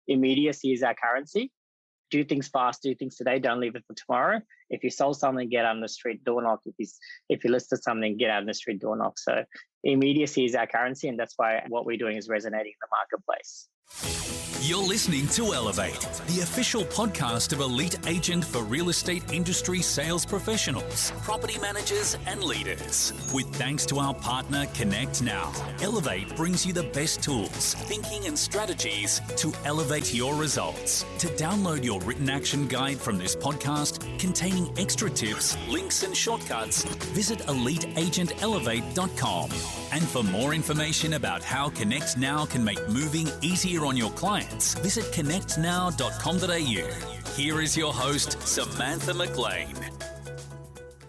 immediacy is our currency. Do things fast, do things today, don't leave it for tomorrow. If you sold something, get out on the street, door knock. If you listed something, get out on the street, door knock. So immediacy is our currency, and that's why what we're doing is resonating in the marketplace. You're listening to Elevate, the official podcast of Elite Agent for real estate industry sales professionals, property managers and leaders. With thanks to our partner Connect Now, Elevate brings you the best tools, thinking and strategies to elevate your results. To download your written action guide from this podcast containing extra tips, links and shortcuts, visit eliteagentelevate.com. And for more information about how Connect Now can make moving easier on your clients, visit connectnow.com.au. Here is your host, Samantha McLean.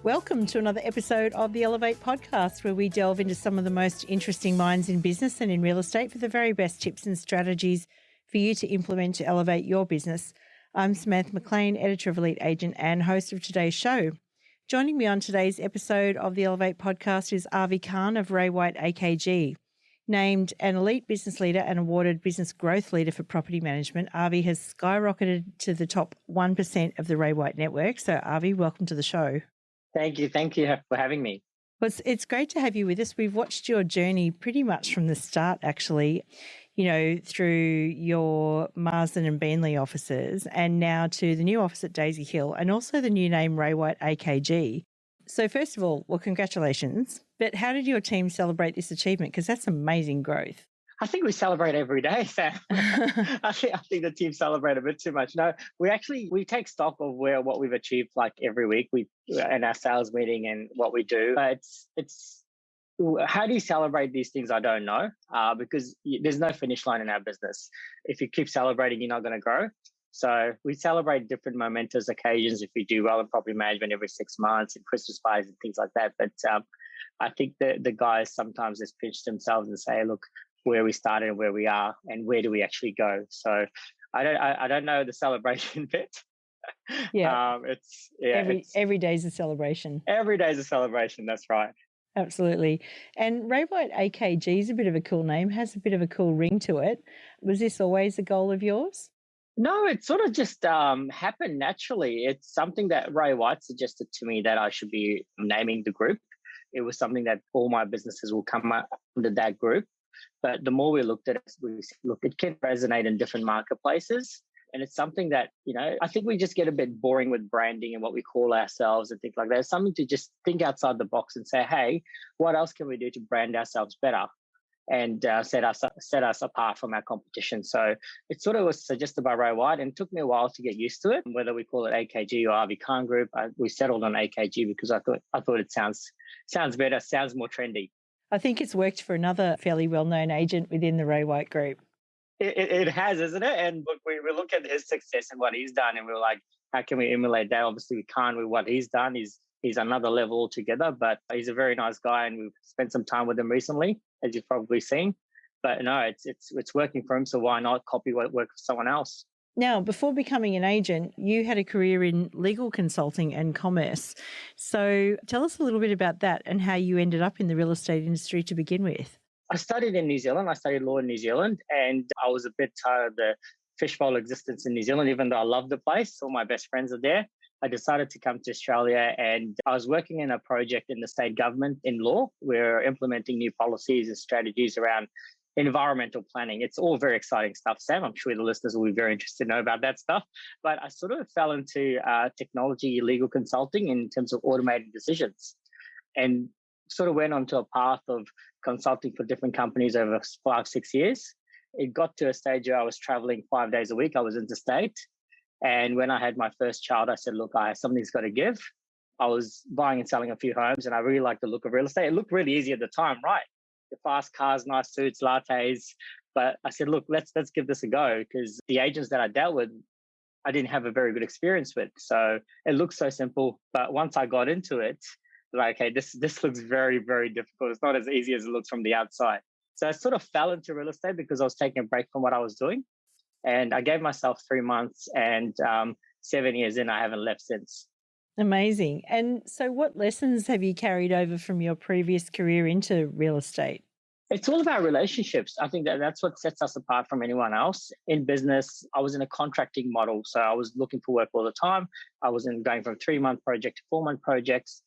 Welcome to another episode of the Elevate podcast, where we delve into some of the most interesting minds in business and in real estate for the very best tips and strategies for you to implement to elevate your business. I'm Samantha McLean, editor of Elite Agent and host of today's show. Joining me on today's episode of the Elevate podcast is Avi Khan of Ray White AKG. Named an elite business leader and awarded business growth leader for property management, Avi has skyrocketed to the top 1% of the Ray White network. So Avi, welcome to the show. Thank you for having me. Well, it's great to have you with us. We've watched your journey pretty much from the start, actually, through your Marsden and Beenleigh offices and now to the new office at Daisy Hill and also the new name Ray White AKG. So first of all, congratulations. But how did your team celebrate this achievement? Because that's amazing growth. I think we celebrate every day, Sam. I think the team celebrate a bit too much. No, we take stock of what we've achieved like every week. In our sales meeting and what we do. But it's how do you celebrate these things? I don't know, because there's no finish line in our business. If you keep celebrating, you're not going to grow. So we celebrate different momentous occasions if we do well in property management every 6 months and Christmas parties and things like that. But I think the guys sometimes just pinch themselves and say, look, where we started and where we are and where do we actually go. So I don't know the celebration bit. Yeah. Every day's a celebration. Every day's a celebration. That's right. Absolutely. And Ray White AKG is a bit of a cool name, has a bit of a cool ring to it. Was this always a goal of yours? No, it sort of just happened naturally. It's something that Ray White suggested to me that I should be naming the group. It was something that all my businesses will come under that group. But the more we looked at it, it can resonate in different marketplaces. And it's something that, I think we just get a bit boring with branding and what we call ourselves and things like that. It's something to just think outside the box and say, hey, what else can we do to brand ourselves better and set us apart from our competition? So it sort of was suggested by Ray White, and it took me a while to get used to it. Whether we call it AKG or Avi Khan Group, we settled on AKG because I thought it sounds better, sounds more trendy. I think it's worked for another fairly well-known agent within the Ray White Group. It has, isn't it? And look, we look at his success and what he's done, and we're like, how can we emulate that? Obviously, we can't with what he's done. He's another level altogether, but he's a very nice guy, and we've spent some time with him recently, as you've probably seen. But no, it's working for him, so why not copy what works for someone else? Now, before becoming an agent, you had a career in legal consulting and commerce. So tell us a little bit about that and how you ended up in the real estate industry to begin with. I studied in New Zealand. I studied law in New Zealand, and I was a bit tired of the fishbowl existence in New Zealand, even though I love the place. All my best friends are there. I decided to come to Australia, and I was working in a project in the state government in law. We're implementing new policies and strategies around environmental planning. It's all very exciting stuff, Sam. I'm sure the listeners will be very interested to know about that stuff. But I sort of fell into technology, legal consulting in terms of automated decisions, and sort of went onto a path of consulting for different companies over 5-6 years. It got to a stage where I was traveling 5 days a week. I was interstate. And when I had my first child, I said, look, something's got to give. I was buying and selling a few homes, and I really liked the look of real estate. It looked really easy at the time, right? The fast cars, nice suits, lattes. But I said, look, let's give this a go, because the agents that I dealt with, I didn't have a very good experience with. So it looked so simple. But once I got into it, like, okay, this looks very, very difficult. It's not as easy as it looks from the outside. So I sort of fell into real estate because I was taking a break from what I was doing. And I gave myself 3 months, and 7 years in, I haven't left since. Amazing. And so what lessons have you carried over from your previous career into real estate? It's all about relationships. I think that's what sets us apart from anyone else. In business, I was in a contracting model. So I was looking for work all the time. I wasn't going from 3-month project to 4-month projects.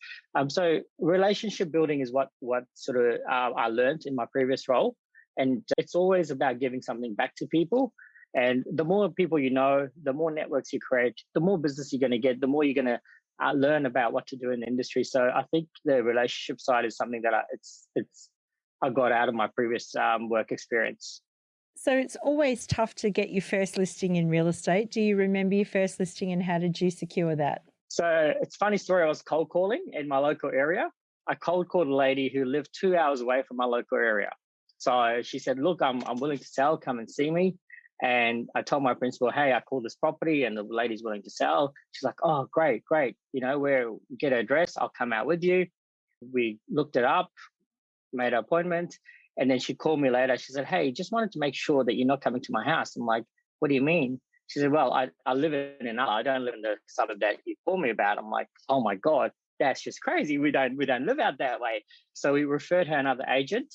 So relationship building is what sort of I learned in my previous role. And it's always about giving something back to people. And the more people you know, the more networks you create, the more business you're going to get, the more you're going to learn about what to do in the industry. So I think the relationship side is something that I got out of my previous work experience. So it's always tough to get your first listing in real estate. Do you remember your first listing and how did you secure that? So it's a funny story. I was cold calling in my local area. I cold called a lady who lived 2 hours away from my local area. So she said, look, I'm willing to sell. Come and see me. And I told my principal, hey, I called this property and the lady's willing to sell. She's like, oh, great. Get her address. I'll come out with you. We looked it up, made an appointment. And then she called me later. She said, hey, just wanted to make sure that you're not coming to my house. I'm like, what do you mean? She said, well, I live in another. I don't live in the suburb that you called me about. I'm like, oh my God, that's just crazy. We don't live out that way. So we referred her another agent.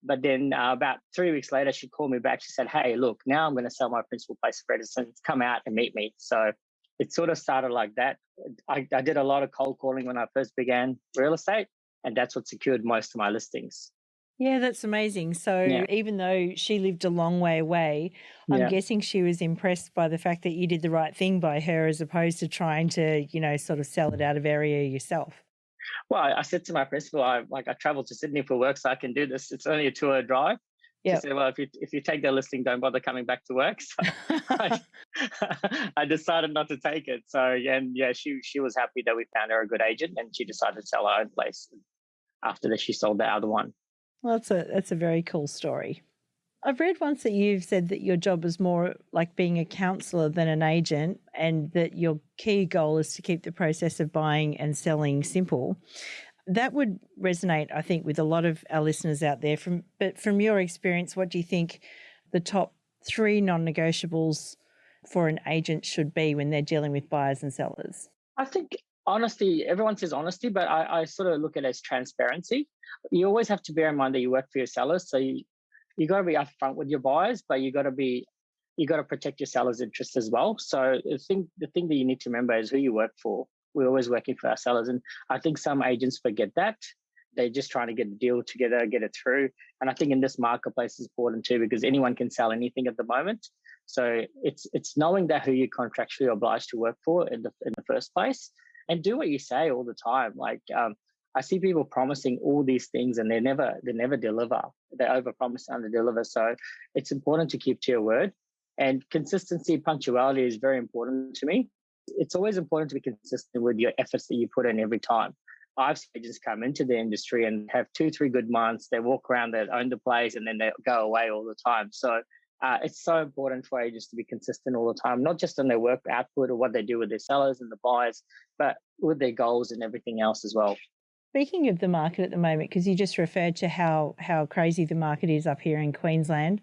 But then about 3 weeks later, she called me back. She said, hey, look, now I'm going to sell my principal place of residence. Come out and meet me. So it sort of started like that. I did a lot of cold calling when I first began real estate, and that's what secured most of my listings. Yeah, that's amazing. So even though she lived a long way away, I'm guessing she was impressed by the fact that you did the right thing by her as opposed to trying to, sort of sell it out of area yourself. Well, I said to my principal, I traveled to Sydney for work, so I can do this. It's only a 2-hour drive. She said, well, if you take the listing, don't bother coming back to work. So I decided not to take it. So, she was happy that we found her a good agent and she decided to sell her own place after that she sold the other one. Well, that's a very cool story. I've read once that you've said that your job is more like being a counsellor than an agent and that your key goal is to keep the process of buying and selling simple. That would resonate, I think, with a lot of our listeners out there. But from your experience, what do you think the top 3 non-negotiables for an agent should be when they're dealing with buyers and sellers? I think honesty, everyone says honesty, but I sort of look at it as transparency. You always have to bear in mind that you work for your sellers. So you got to be upfront with your buyers, but you got to protect your seller's interest as well. So the thing that you need to remember is who you work for. We're always working for our sellers. And I think some agents forget that. They're just trying to get a deal together, get it through. And I think in this marketplace is important too, because anyone can sell anything at the moment. So it's knowing that who you're contractually obliged to work for in the first place, and do what you say all the time. Like I see people promising all these things and they never deliver. They overpromise and underdeliver. So it's important to keep to your word. And consistency, punctuality is very important to me. It's always important to be consistent with your efforts that you put in every time. I've seen agents come into the industry and have 2-3 good months. They walk around, they own the place, and then they go away all the time. So it's so important for agents to be consistent all the time, not just on their work output or what they do with their sellers and the buyers, but with their goals and everything else as well. Speaking of the market at the moment, because you just referred to how crazy the market is up here in Queensland,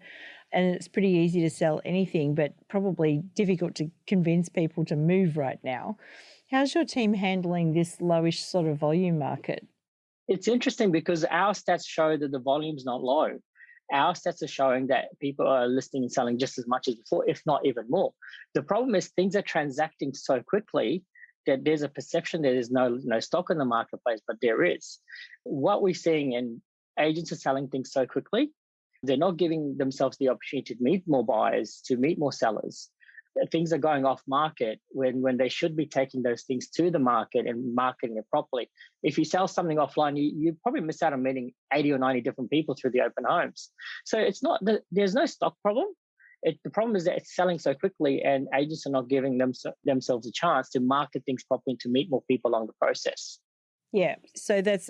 and it's pretty easy to sell anything, but probably difficult to convince people to move right now. How's your team handling this lowish sort of volume market? It's interesting because our stats show that the volume's not low. Our stats are showing that people are listing and selling just as much as before, if not even more. The problem is things are transacting so quickly that there's a perception that there's no stock in the marketplace, but there is. What we're seeing, and agents are selling things so quickly, they're not giving themselves the opportunity to meet more buyers, to meet more sellers. Things are going off market when they should be taking those things to the market and marketing it properly. If you sell something offline, you probably miss out on meeting 80 or 90 different people through the open homes. So it's not there's no stock problem. The problem is that it's selling so quickly and agents are not giving themselves a chance to market things properly and to meet more people along the process. Yeah, so that's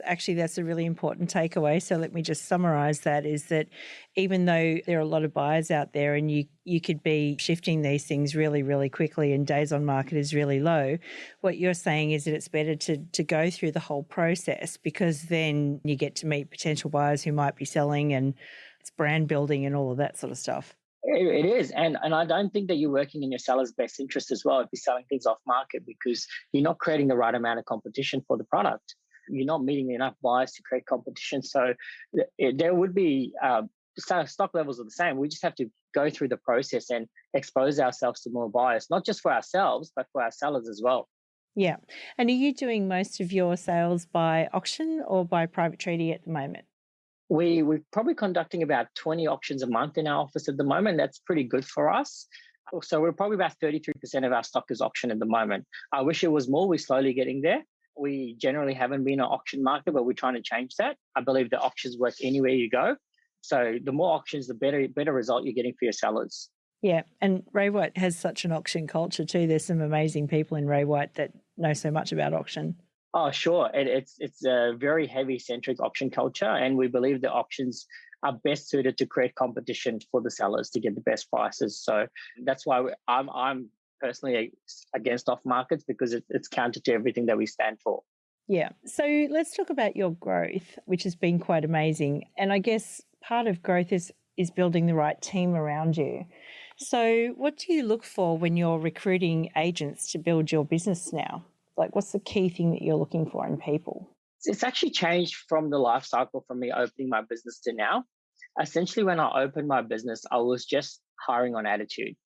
a really important takeaway. So let me just summarize that, is that even though there are a lot of buyers out there and you could be shifting these things really, really quickly and days on market is really low, what you're saying is that it's better to go through the whole process, because then you get to meet potential buyers who might be selling, and it's brand building and all of that sort of stuff. It is. And I don't think that you're working in your seller's best interest as well if you're selling things off market, because you're not creating the right amount of competition for the product. you're not meeting enough buyers to create competition. So there would be stock levels are the same. We just have to go through the process and expose ourselves to more buyers, not just for ourselves, but for our sellers as well. Yeah. And are you doing most of your sales by auction or by private treaty at the moment? We're probably conducting about 20 auctions a month in our office at the moment. That's pretty good for us. So we're probably about 33% of our stock is auction at the moment. I wish it was more. We're slowly getting there. We generally haven't been an auction market, but we're trying to change that. I believe the auctions work anywhere you go. So the more auctions, the better result you're getting for your sellers. Yeah, and Ray White has such an auction culture too. There's some amazing people in Ray White that know so much about auction. Oh, sure. It's a very heavy-centric auction culture, and we believe the auctions are best suited to create competition for the sellers to get the best prices. So that's why I'm personally against off markets, because it's counter to everything that we stand for. Yeah. So let's talk about your growth, which has been quite amazing. And I guess part of growth is building the right team around you. So what do you look for when you're recruiting agents to build your business now? Like, what's the key thing that you're looking for in people? It's actually changed from the life cycle from me opening my business to now. Essentially, when I opened my business, I was just hiring on attitude,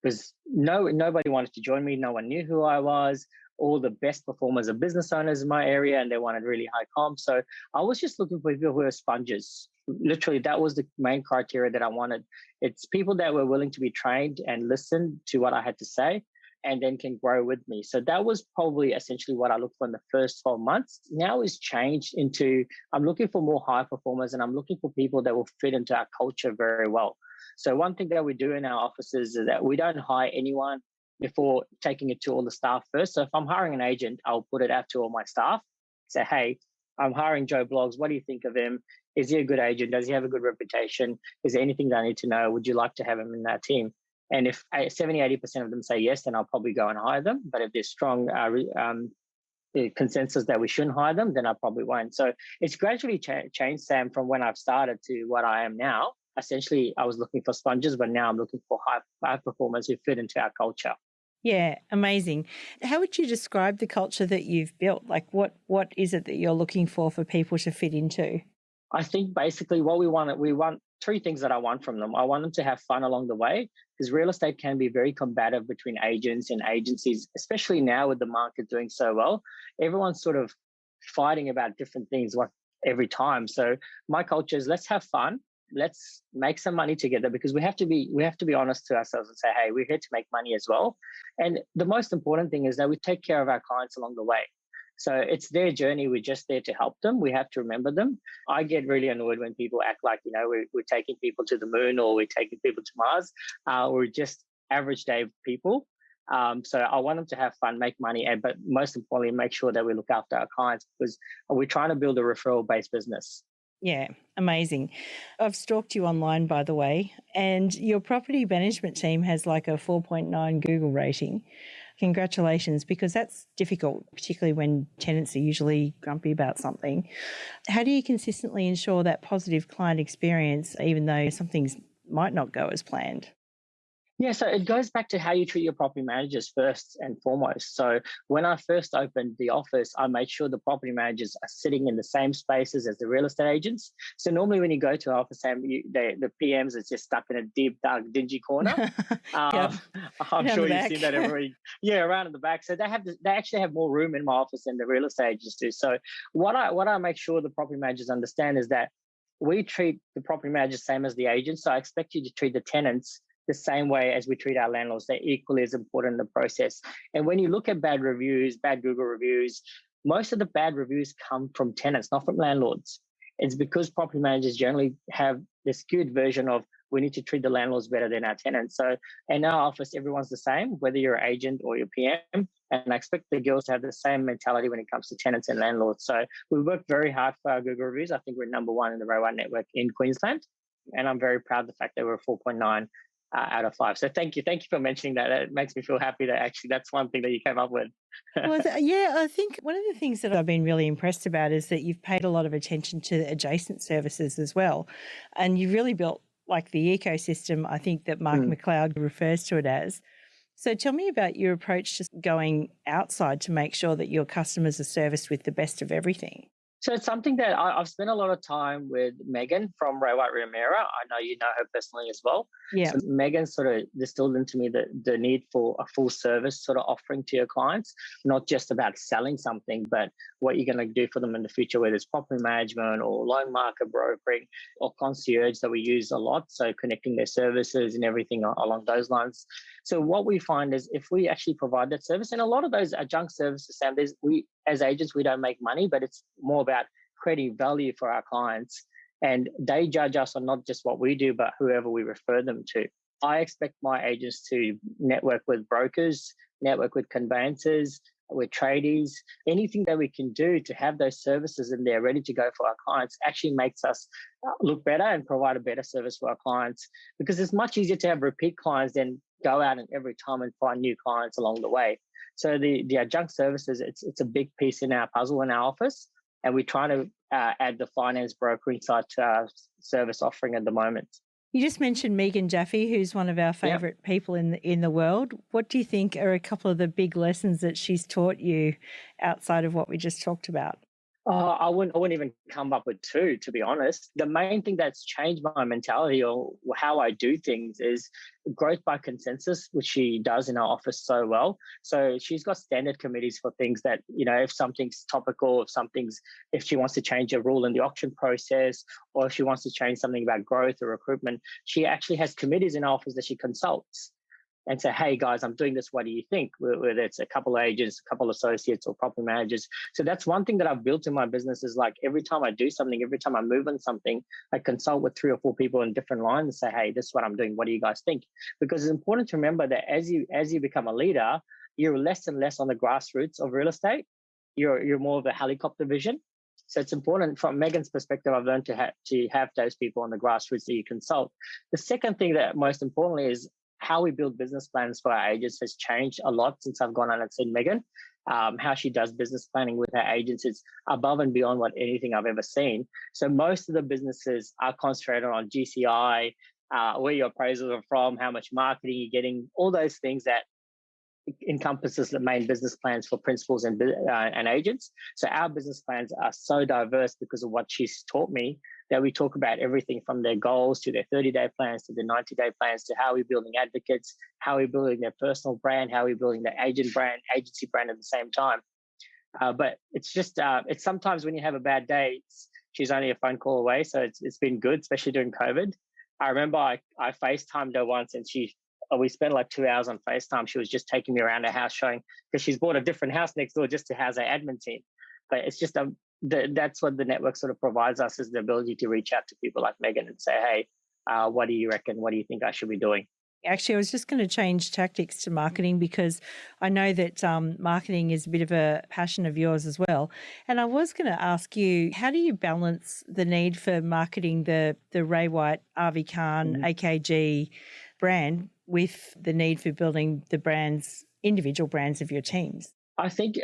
because nobody wanted to join me. No one knew who I was. All the best performers are business owners in my area, and they wanted really high comp. So I was just looking for people who are sponges. Literally, that was the main criteria that I wanted. It's people that were willing to be trained and listen to what I had to say, and then can grow with me. So that was probably essentially what I looked for in the first 12 months. Now it's changed into, I'm looking for more high performers, and I'm looking for people that will fit into our culture very well. So one thing that we do in our offices is that we don't hire anyone before taking it to all the staff first. So if I'm hiring an agent, I'll put it out to all my staff. Say, hey, I'm hiring Joe Bloggs. What do you think of him? Is he a good agent? Does he have a good reputation? Is there anything that I need to know? Would you like to have him in our team? And if 70-80% of them say yes, then I'll probably go and hire them. But if there's strong consensus that we shouldn't hire them, then I probably won't. So it's gradually changed, Sam, from when I've started to what I am now. Essentially, I was looking for sponges, but now I'm looking for high performers who fit into our culture. Yeah, amazing. How would you describe the culture that you've built? Like, what is it that you're looking for people to fit into? I think basically what we want three things that I want from them. I want them to have fun along the way, because real estate can be very combative between agents and agencies, especially now with the market doing so well. Everyone's sort of fighting about different things every time. So my culture is, let's have fun. Let's make some money together, because we have to be honest to ourselves and say, hey, we're here to make money as well. And the most important thing is that we take care of our clients along the way. So it's their journey. We're just there to help them. We have to remember them. I get really annoyed when people act like, we're taking people to the moon, or we're taking people to Mars. We're just average day people. So I want them to have fun, make money, but most importantly, make sure that we look after our clients, because we're trying to build a referral-based business. Yeah, amazing. I've stalked you online, by the way, and your property management team has like a 4.9 Google rating. Congratulations, because that's difficult, particularly when tenants are usually grumpy about something. How do you consistently ensure that positive client experience, even though some things might not go as planned? Yeah, so it goes back to how you treat your property managers first and foremost. So when I first opened the office, I made sure the property managers are sitting in the same spaces as the real estate agents. So normally when you go to an office, the PMs are just stuck in a deep, dark, dingy corner. I'm sure you've seen that around in the back. So they actually have more room in my office than the real estate agents do. So what I make sure the property managers understand is that we treat the property managers same as the agents. So I expect you to treat the tenants the same way as we treat our landlords. They're equally as important in the process. And when you look at bad reviews, bad Google reviews, most of the bad reviews come from tenants, not from landlords. It's because property managers generally have this skewed version of, we need to treat the landlords better than our tenants. So in our office, everyone's the same, whether you're an agent or your PM. And I expect the girls to have the same mentality when it comes to tenants and landlords. So we work very hard for our Google reviews. I think we're number one in the Ray White network in Queensland. And I'm very proud of the fact that we're 4.9 out of 5. So thank you for mentioning that. It makes me feel happy that actually that's one thing that you came up with. Well, I think one of the things that I've been really impressed about is that you've paid a lot of attention to adjacent services as well. And you really built like the ecosystem, I think, that Mark McLeod refers to it as. So tell me about your approach to going outside to make sure that your customers are serviced with the best of everything. So it's something that I've spent a lot of time with Megan from Ray White AKG. I know you know her personally as well. Yeah. So Megan sort of distilled into me the need for a full service sort of offering to your clients, not just about selling something, but what you're going to do for them in the future, whether it's property management or loan market brokering or concierge that we use a lot. So connecting their services and everything along those lines. So what we find is if we actually provide that service, and a lot of those adjunct services, Sam, we as agents, we don't make money, but it's more about creating value for our clients. And they judge us on not just what we do, but whoever we refer them to. I expect my agents to network with brokers, network with conveyancers, with tradies. Anything that we can do to have those services in there ready to go for our clients actually makes us look better and provide a better service for our clients, because it's much easier to have repeat clients than go out and every time and find new clients along the way. So the adjunct services, it's a big piece in our puzzle in our office, and we're trying to add the finance brokering side to our service offering at the moment. You just mentioned Megan Jaffe, who's one of our favourite people in the world. What do you think are a couple of the big lessons that she's taught you outside of what we just talked about? I wouldn't even come up with two, to be honest. The main thing that's changed my mentality or how I do things is growth by consensus, which she does in our office so well. So she's got standard committees for things that, if something's topical, if she wants to change a rule in the auction process, or if she wants to change something about growth or recruitment, she actually has committees in our office that she consults and say, hey guys, I'm doing this, what do you think? Whether it's a couple of agents, a couple of associates or property managers. So that's one thing that I've built in my business is like every time I do something, every time I move on something, I consult with 3 or 4 people in different lines and say, hey, this is what I'm doing. What do you guys think? Because it's important to remember that as you become a leader, you're less and less on the grassroots of real estate. You're more of a helicopter vision. So it's important from Megan's perspective. I've learned to have those people on the grassroots that you consult. The second thing that most importantly is how we build business plans for our agents has changed a lot since I've gone on and seen Megan. How she does business planning with her agents is above and beyond what anything I've ever seen. So most of the businesses are concentrated on GCI, where your appraisals are from, how much marketing you're getting, all those things that encompasses the main business plans for principals and agents. So our business plans are so diverse because of what she's taught me, that we talk about everything from their goals to their 30-day plans to their 90-day plans to how we're building advocates, how we're building their personal brand, how we're building their agency brand at the same time. But it's just, it's sometimes when you have a bad day, she's only a phone call away. So it's been good, especially during COVID. I remember I FaceTimed her once and we spent like 2 hours on FaceTime. She was just taking me around the house showing, because she's bought a different house next door just to house our admin team. But it's just that's what the network sort of provides us, is the ability to reach out to people like Megan and say, hey, what do you reckon? What do you think I should be doing? Actually, I was just going to change tactics to marketing, because I know that marketing is a bit of a passion of yours as well. And I was going to ask you, how do you balance the need for marketing the Ray White Avi Khan AKG brand with the need for building the individual brands of your teams? I think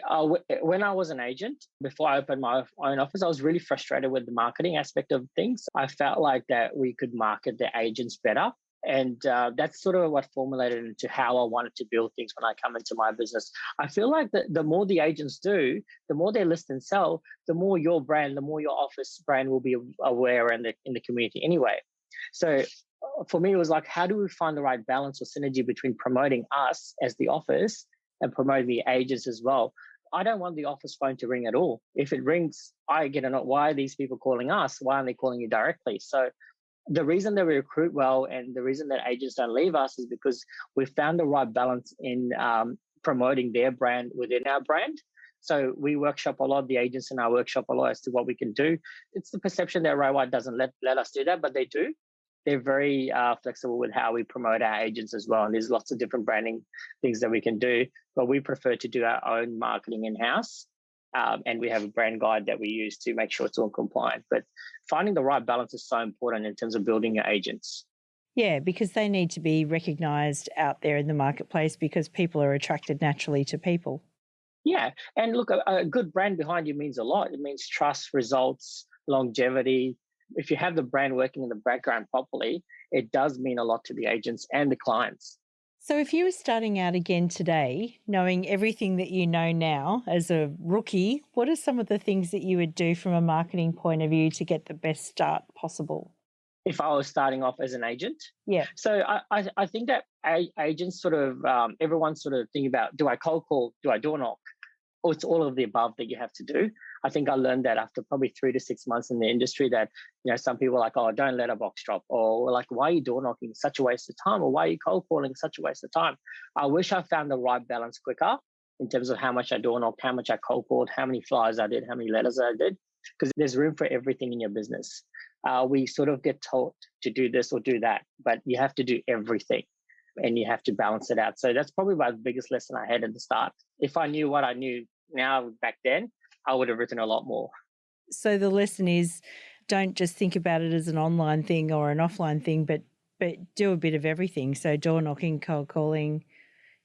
when I was an agent, before I opened my own office, I was really frustrated with the marketing aspect of things. I felt like that we could market the agents better. And that's sort of what formulated into how I wanted to build things when I come into my business. I feel like the more the agents do, the more they list and sell, the more your brand, the more your office brand will be aware in the community anyway. So for me, it was like, how do we find the right balance or synergy between promoting us as the office and promoting the agents as well? I don't want the office phone to ring at all. If it rings, I get a note. Why are these people calling us? Why aren't they calling you directly? So the reason that we recruit well and the reason that agents don't leave us is because we've found the right balance in promoting their brand within our brand. So we workshop a lot, the agents in our workshop a lot as to what we can do. It's the perception that Ray White doesn't let us do that, but they do. They're very flexible with how we promote our agents as well. And there's lots of different branding things that we can do, but we prefer to do our own marketing in-house. And we have a brand guide that we use to make sure it's all compliant. But finding the right balance is so important in terms of building your agents. Yeah, because they need to be recognised out there in the marketplace, because people are attracted naturally to people. Yeah. And look, a good brand behind you means a lot. It means trust, results, longevity. If you have the brand working in the background properly, it does mean a lot to the agents and the clients. So if you were starting out again today, knowing everything that you know now as a rookie, what are some of the things that you would do from a marketing point of view to get the best start possible? If I was starting off as an agent. Yeah. So I think that agents sort of, everyone's sort of thinking about, do I cold call? Do I door knock? Or it's all of the above that you have to do. I think I learned that after probably 3 to 6 months in the industry that, some people are like, oh, don't let a box drop. Or like, why are you door knocking? Such a waste of time. Or why are you cold calling? Such a waste of time. I wish I found the right balance quicker in terms of how much I door knocked, how much I cold called, how many flyers I did, how many letters I did, because there's room for everything in your business. We sort of get told to do this or do that, but you have to do everything and you have to balance it out. So that's probably my biggest lesson I had at the start. If I knew what I knew now back then, I would have written a lot more. So the lesson is don't just think about it as an online thing or an offline thing, but do a bit of everything. So door knocking, cold calling.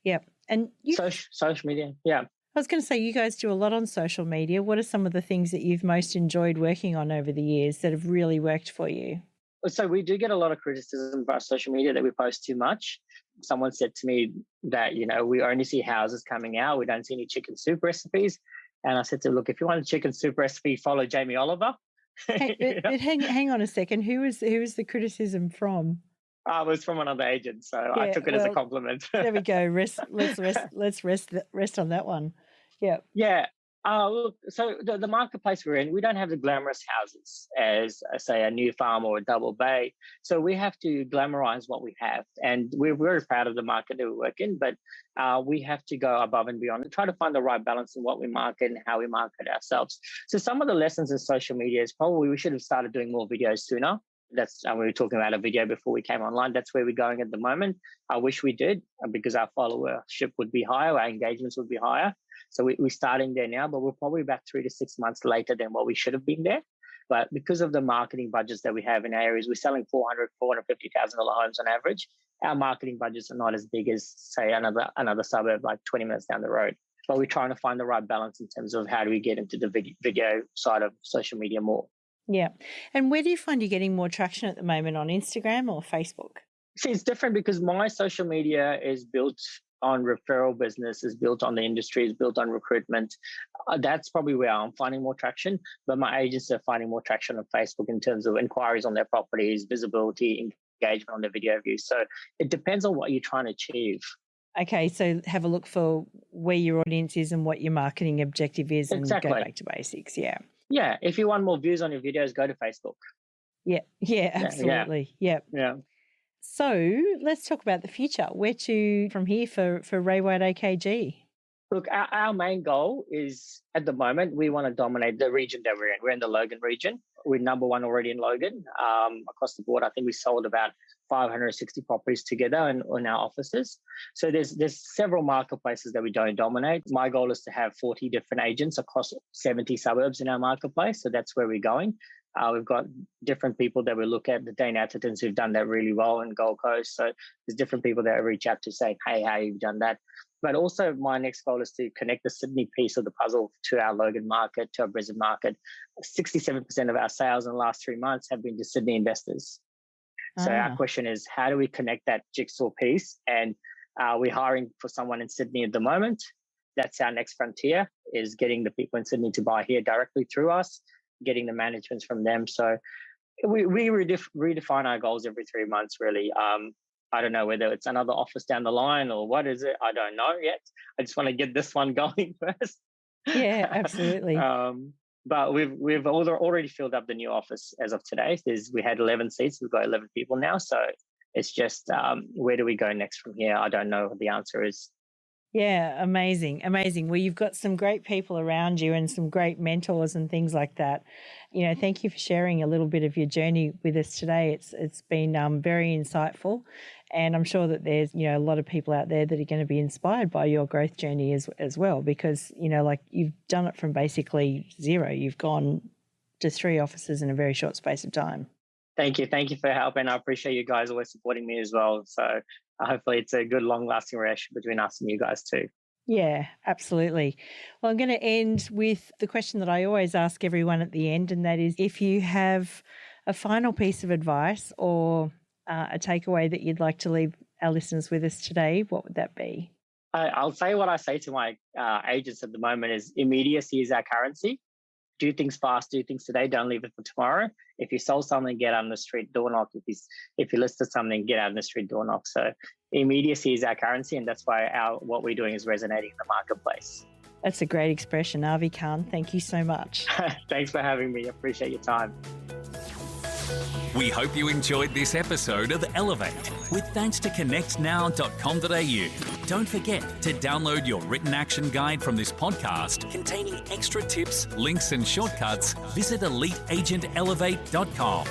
Yep. And social media. Yeah. I was going to say, you guys do a lot on social media. What are some of the things that you've most enjoyed working on over the years that have really worked for you? So we do get a lot of criticism about social media that we post too much. Someone said to me that, we only see houses coming out. We don't see any chicken soup recipes. And I said to him, look, if you want a chicken soup recipe, follow Jamie Oliver. But hang on a second. Who was the criticism from? It was from another agent, so I took it as a compliment. There we go. Let's rest on that one. Yeah. Yeah. Look, so the marketplace we're in, we don't have the glamorous houses as, say, a new farm or a double bay. So we have to glamorize what we have. And we're very proud of the market that we work in, but we have to go above and beyond and try to find the right balance in what we market and how we market ourselves. So some of the lessons in social media is probably we should have started doing more videos sooner. We were talking about a video before we came online. That's where we're going at the moment. I wish we did because our followership would be higher, our engagements would be higher. So we're starting there now, but we're probably about 3 to 6 months later than what we should have been there. But because of the marketing budgets that we have in areas, we're selling $450,000 homes on average. Our marketing budgets are not as big as, say, another suburb like 20 minutes down the road. But we're trying to find the right balance in terms of how do we get into the video side of social media more. Yeah. And where do you find you're getting more traction at the moment, on Instagram or Facebook? See, it's different because my social media is built on referral business, is built on the industry, is built on recruitment. That's probably where I'm finding more traction. But my agents are finding more traction on Facebook in terms of inquiries on their properties, visibility, engagement on their video views. So it depends on what you're trying to achieve. Okay, so have a look for where your audience is and what your marketing objective is and go back to basics. Yeah. Yeah. If you want more views on your videos, go to Facebook. Yeah, absolutely. Yeah. So let's talk about the future. Where to from here for Ray White AKG? Look, our main goal is, at the moment, we want to dominate the region that we're in. We're in the Logan region. We're number one already in Logan. Across the board, I think we sold about 560 properties together in our offices. So there's several marketplaces that we don't dominate. My goal is to have 40 different agents across 70 suburbs in our marketplace. So that's where we're going. We've got different people that we look at, the Dane Athertons who've done that really well in Gold Coast. So there's different people that I reach out to say, hey, how you've done that. But also my next goal is to connect the Sydney piece of the puzzle to our Logan market, to our Brisbane market. 67% of our sales in the last 3 months have been to Sydney investors. So our question is, how do we connect that jigsaw piece? And we're hiring for someone in Sydney at the moment. That's our next frontier, is getting the people in Sydney to buy here directly through us, getting the managements from them. So we redefine our goals every 3 months, really. I don't know whether it's another office down the line or what is it. I don't know yet. I just want to get this one going first. Yeah, absolutely. But we've already filled up the new office as of today. We had 11 seats. We've got 11 people now. So it's just where do we go next from here? I don't know what the answer is. Yeah, amazing. Well, you've got some great people around you and some great mentors and things like that. Thank you for sharing a little bit of your journey with us today. It's been very insightful, and I'm sure that there's a lot of people out there that are going to be inspired by your growth journey as well, because like you've done it from basically zero. You've gone to 3 offices in a very short space of time. Thank you for helping. I appreciate you guys always supporting me as well. So hopefully it's a good, long-lasting relationship between us and you guys too. Yeah, absolutely. Well, I'm going to end with the question that I always ask everyone at the end, and that is, if you have a final piece of advice or a takeaway that you'd like to leave our listeners with us today, what would that be? I'll say what I say to my agents at the moment is immediacy is our currency. Do things fast, do things today, don't leave it for tomorrow. If you sold something, get out on the street, door knock. If you listed something, get out on the street, door knock. So immediacy is our currency, and that's why what we're doing is resonating in the marketplace. That's a great expression, Avi Khan. Thank you so much. Thanks for having me. Appreciate your time. We hope you enjoyed this episode of Elevate with thanks to connectnow.com.au. Don't forget to download your written action guide from this podcast containing extra tips, links and shortcuts. Visit eliteagentelevate.com.